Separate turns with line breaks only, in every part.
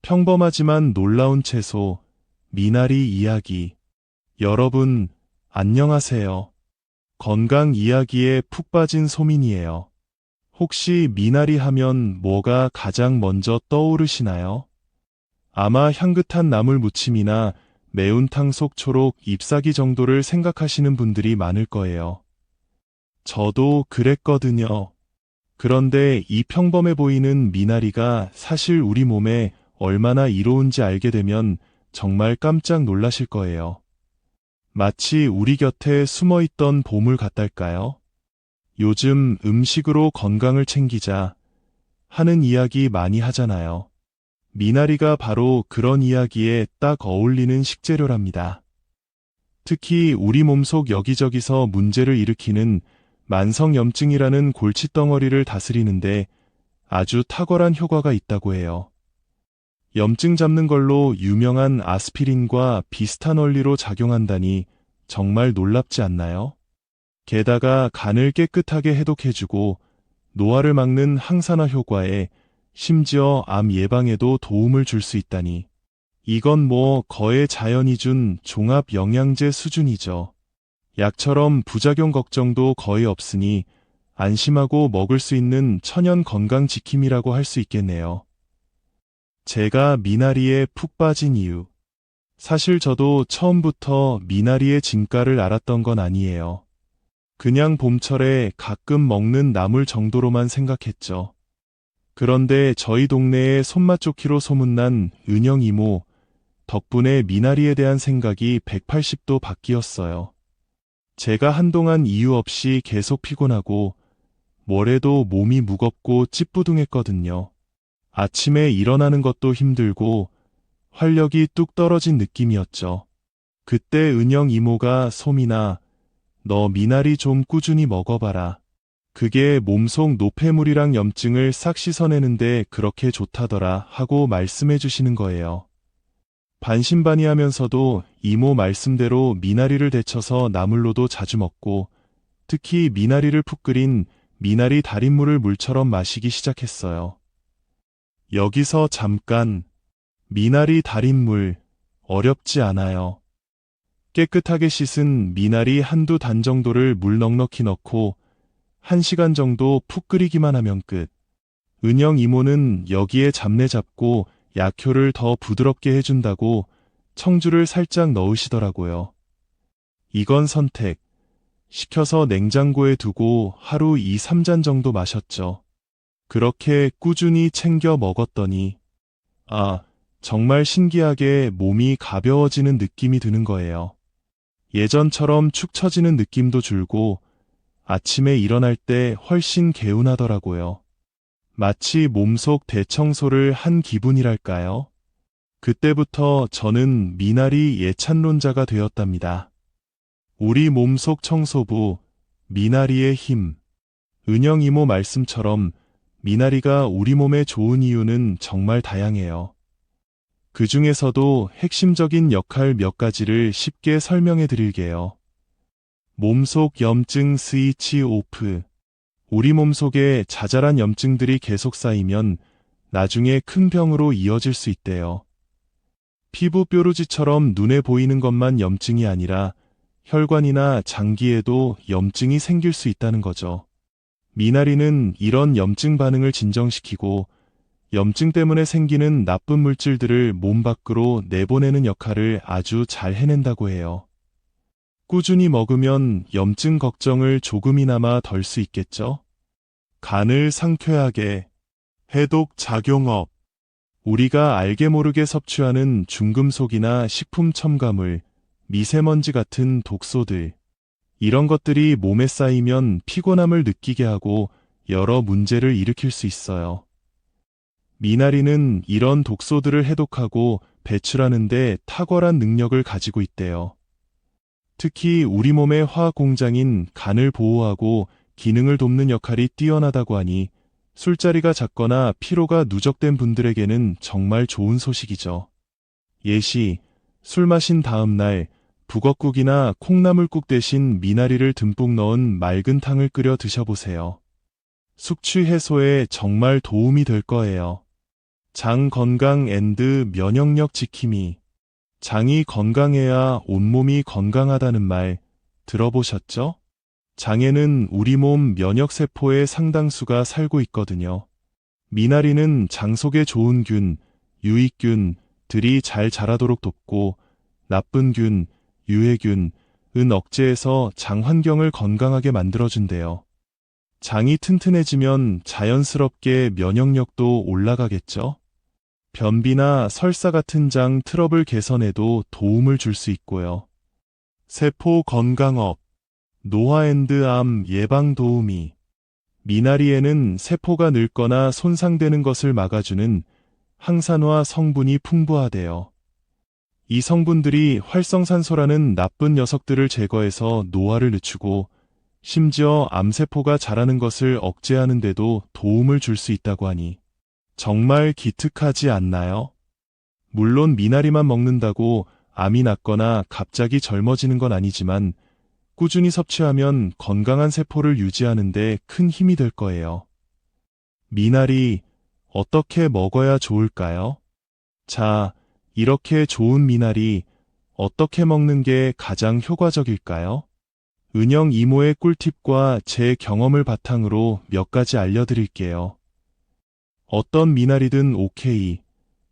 평범하지만 놀라운 채소, 미나리 이야기. 여러분, 안녕하세요. 건강 이야기에 푹 빠진 소민이에요. 혹시 미나리 하면 뭐가 가장 먼저 떠오르시나요? 아마 향긋한 나물 무침이나 매운탕 속 초록 잎사귀 정도를 생각하시는 분들이 많을 거예요. 저도 그랬거든요. 그런데 이 평범해 보이는 미나리가 사실 우리 몸에 얼마나 이로운지 알게 되면 정말 깜짝 놀라실 거예요. 마치 우리 곁에 숨어 있던 보물 같달까요? 요즘 음식으로 건강을 챙기자 하는 이야기 많이 하잖아요. 미나리가 바로 그런 이야기에 딱 어울리는 식재료랍니다. 특히 우리 몸속 여기저기서 문제를 일으키는 만성염증이라는 골칫덩어리를 다스리는데 아주 탁월한 효과가 있다고 해요. 염증 잡는 걸로 유명한 아스피린과 비슷한 원리로 작용한다니 정말 놀랍지 않나요? 게다가 간을 깨끗하게 해독해주고 노화를 막는 항산화 효과에 심지어 암 예방에도 도움을 줄 수 있다니. 이건 뭐 거의 자연이 준 종합 영양제 수준이죠. 약처럼 부작용 걱정도 거의 없으니 안심하고 먹을 수 있는 천연 건강 지킴이라고 할 수 있겠네요. 제가 미나리에 푹 빠진 이유. 사실 저도 처음부터 미나리의 진가를 알았던 건 아니에요. 그냥 봄철에 가끔 먹는 나물 정도로만 생각했죠. 그런데 저희 동네에 손맛 좋기로 소문난 은영 이모 덕분에 미나리에 대한 생각이 180도 바뀌었어요. 제가 한동안 이유 없이 계속 피곤하고 뭐래도 몸이 무겁고 찌뿌둥했거든요. 아침에 일어나는 것도 힘들고 활력이 뚝 떨어진 느낌이었죠. 그때 은영 이모가 소민아, 너 미나리 좀 꾸준히 먹어봐라. 그게 몸속 노폐물이랑 염증을 싹 씻어내는데 그렇게 좋다더라 하고 말씀해 주시는 거예요. 반신반의하면서도 이모 말씀대로 미나리를 데쳐서 나물로도 자주 먹고 특히 미나리를 푹 끓인 미나리 달인물을 물처럼 마시기 시작했어요. 여기서 잠깐, 미나리 달인물 어렵지 않아요. 깨끗하게 씻은 미나리 한두 단 정도를 물 넉넉히 넣고 1시간 정도 푹 끓이기만 하면 끝. 은영 이모는 여기에 잡내 잡고 약효를 더 부드럽게 해준다고 청주를 살짝 넣으시더라고요. 이건 선택. 식혀서 냉장고에 두고 하루 2, 3잔 정도 마셨죠. 그렇게 꾸준히 챙겨 먹었더니 정말 신기하게 몸이 가벼워지는 느낌이 드는 거예요. 예전처럼 축 처지는 느낌도 줄고 아침에 일어날 때 훨씬 개운하더라고요. 마치 몸속 대청소를 한 기분이랄까요? 그때부터 저는 미나리 예찬론자가 되었답니다. 우리 몸속 청소부, 미나리의 힘. 은영 이모 말씀처럼 미나리가 우리 몸에 좋은 이유는 정말 다양해요. 그 중에서도 핵심적인 역할 몇 가지를 쉽게 설명해 드릴게요. 몸속 염증 스위치 오프. 우리 몸속에 자잘한 염증들이 계속 쌓이면 나중에 큰 병으로 이어질 수 있대요. 피부 뾰루지처럼 눈에 보이는 것만 염증이 아니라 혈관이나 장기에도 염증이 생길 수 있다는 거죠. 미나리는 이런 염증 반응을 진정시키고 염증 때문에 생기는 나쁜 물질들을 몸 밖으로 내보내는 역할을 아주 잘 해낸다고 해요. 꾸준히 먹으면 염증 걱정을 조금이나마 덜 수 있겠죠? 간을 상쾌하게, 해독 작용업. 우리가 알게 모르게 섭취하는 중금속이나 식품 첨가물, 미세먼지 같은 독소들. 이런 것들이 몸에 쌓이면 피곤함을 느끼게 하고 여러 문제를 일으킬 수 있어요. 미나리는 이런 독소들을 해독하고 배출하는 데 탁월한 능력을 가지고 있대요. 특히 우리 몸의 화학 공장인 간을 보호하고 기능을 돕는 역할이 뛰어나다고 하니 술자리가 잦거나 피로가 누적된 분들에게는 정말 좋은 소식이죠. 예시, 술 마신 다음 날 북엇국이나 콩나물국 대신 미나리를 듬뿍 넣은 맑은 탕을 끓여 드셔보세요. 숙취 해소에 정말 도움이 될 거예요. 장 건강 앤드 면역력 지킴이. 장이 건강해야 온몸이 건강하다는 말 들어보셨죠? 장에는 우리 몸 면역세포의 상당수가 살고 있거든요. 미나리는 장 속에 좋은 균, 유익균들이 잘 자라도록 돕고 나쁜 균, 유해균은 억제해서 장 환경을 건강하게 만들어준대요. 장이 튼튼해지면 자연스럽게 면역력도 올라가겠죠? 변비나 설사 같은 장 트러블 개선에도 도움을 줄 수 있고요. 세포 건강업, 노화 앤드 암 예방 도우미. 미나리에는 세포가 늙거나 손상되는 것을 막아주는 항산화 성분이 풍부하대요. 이 성분들이 활성산소라는 나쁜 녀석들을 제거해서 노화를 늦추고 심지어 암세포가 자라는 것을 억제하는 데도 도움을 줄 수 있다고 하니 정말 기특하지 않나요? 물론 미나리만 먹는다고 암이 낫거나 갑자기 젊어지는 건 아니지만 꾸준히 섭취하면 건강한 세포를 유지하는 데 큰 힘이 될 거예요. 미나리 어떻게 먹어야 좋을까요? 자, 이렇게 좋은 미나리 어떻게 먹는 게 가장 효과적일까요? 은영 이모의 꿀팁과 제 경험을 바탕으로 몇 가지 알려드릴게요. 어떤 미나리든 오케이,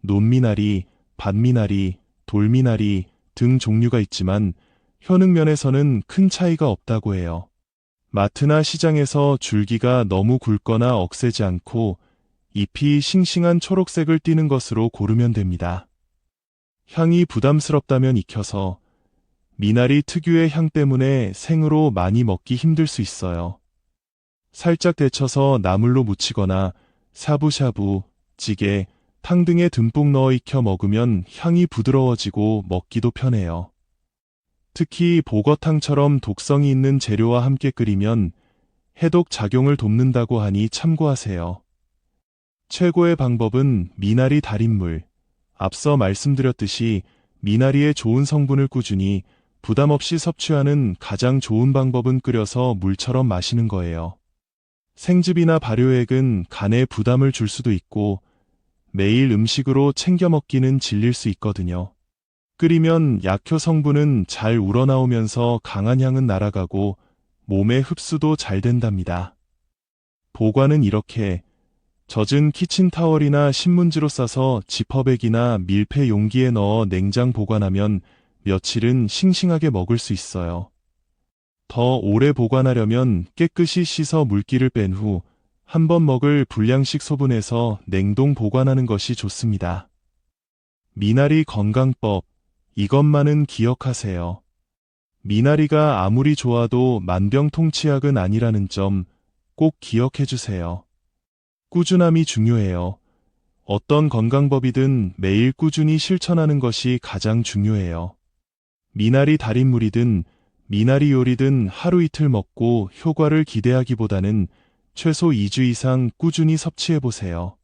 논미나리, 밭미나리, 돌미나리 등 종류가 있지만 효능면에서는 큰 차이가 없다고 해요. 마트나 시장에서 줄기가 너무 굵거나 억세지 않고 잎이 싱싱한 초록색을 띠는 것으로 고르면 됩니다. 향이 부담스럽다면 익혀서 미나리 특유의 향 때문에 생으로 많이 먹기 힘들 수 있어요. 살짝 데쳐서 나물로 무치거나 샤브샤브, 찌개, 탕 등에 듬뿍 넣어 익혀 먹으면 향이 부드러워지고 먹기도 편해요. 특히 보거탕처럼 독성이 있는 재료와 함께 끓이면 해독 작용을 돕는다고 하니 참고하세요. 최고의 방법은 미나리 달인물. 앞서 말씀드렸듯이 미나리의 좋은 성분을 꾸준히 부담 없이 섭취하는 가장 좋은 방법은 끓여서 물처럼 마시는 거예요. 생즙이나 발효액은 간에 부담을 줄 수도 있고 매일 음식으로 챙겨 먹기는 질릴 수 있거든요. 끓이면 약효 성분은 잘 우러나오면서 강한 향은 날아가고 몸의 흡수도 잘 된답니다. 보관은 이렇게 젖은 키친타월이나 신문지로 싸서 지퍼백이나 밀폐 용기에 넣어 냉장 보관하면 며칠은 싱싱하게 먹을 수 있어요. 더 오래 보관하려면 깨끗이 씻어 물기를 뺀 후 한 번 먹을 분량씩 소분해서 냉동 보관하는 것이 좋습니다. 미나리 건강법, 이것만은 기억하세요. 미나리가 아무리 좋아도 만병통치약은 아니라는 점 꼭 기억해 주세요. 꾸준함이 중요해요. 어떤 건강법이든 매일 꾸준히 실천하는 것이 가장 중요해요. 미나리 달인물이든 미나리 요리든 하루 이틀 먹고 효과를 기대하기보다는 최소 2주 이상 꾸준히 섭취해보세요.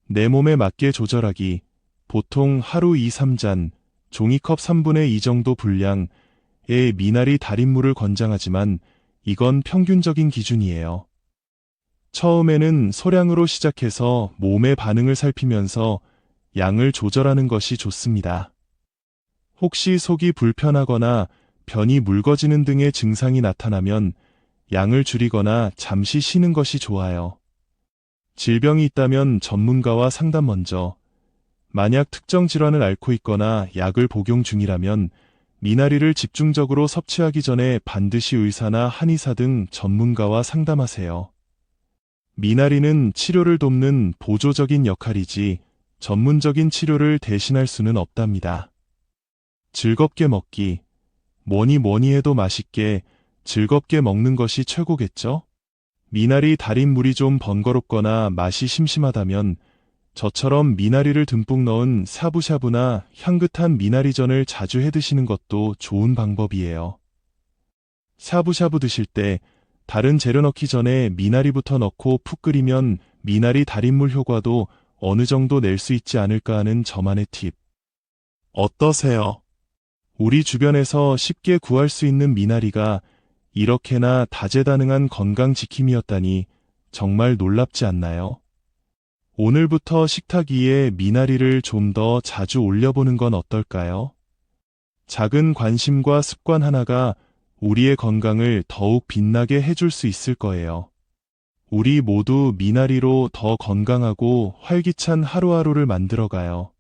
내 몸에 맞게 조절하기, 보통 하루 2-3잔, 종이컵 3분의 2 정도 분량의 미나리 달인물을 권장하지만 이건 평균적인 기준이에요. 처음에는 소량으로 시작해서 몸의 반응을 살피면서 양을 조절하는 것이 좋습니다. 혹시 속이 불편하거나 변이 묽어지는 등의 증상이 나타나면 양을 줄이거나 잠시 쉬는 것이 좋아요. 질병이 있다면 전문가와 상담 먼저, 만약 특정 질환을 앓고 있거나 약을 복용 중이라면 미나리를 집중적으로 섭취하기 전에 반드시 의사나 한의사 등 전문가와 상담하세요. 미나리는 치료를 돕는 보조적인 역할이지 전문적인 치료를 대신할 수는 없답니다. 즐겁게 먹기. 뭐니 해도 맛있게 즐겁게 먹는 것이 최고겠죠? 미나리 달인물이 좀 번거롭거나 맛이 심심하다면 저처럼 미나리를 듬뿍 넣은 샤브샤브나 향긋한 미나리전을 자주 해 드시는 것도 좋은 방법이에요. 샤브샤브 드실 때 다른 재료 넣기 전에 미나리부터 넣고 푹 끓이면 미나리 달인물 효과도 어느 정도 낼 수 있지 않을까 하는 저만의 팁. 어떠세요? 우리 주변에서 쉽게 구할 수 있는 미나리가 이렇게나 다재다능한 건강 지킴이였다니 정말 놀랍지 않나요? 오늘부터 식탁 위에 미나리를 좀 더 자주 올려보는 건 어떨까요? 작은 관심과 습관 하나가 우리의 건강을 더욱 빛나게 해줄 수 있을 거예요. 우리 모두 미나리로 더 건강하고 활기찬 하루하루를 만들어가요.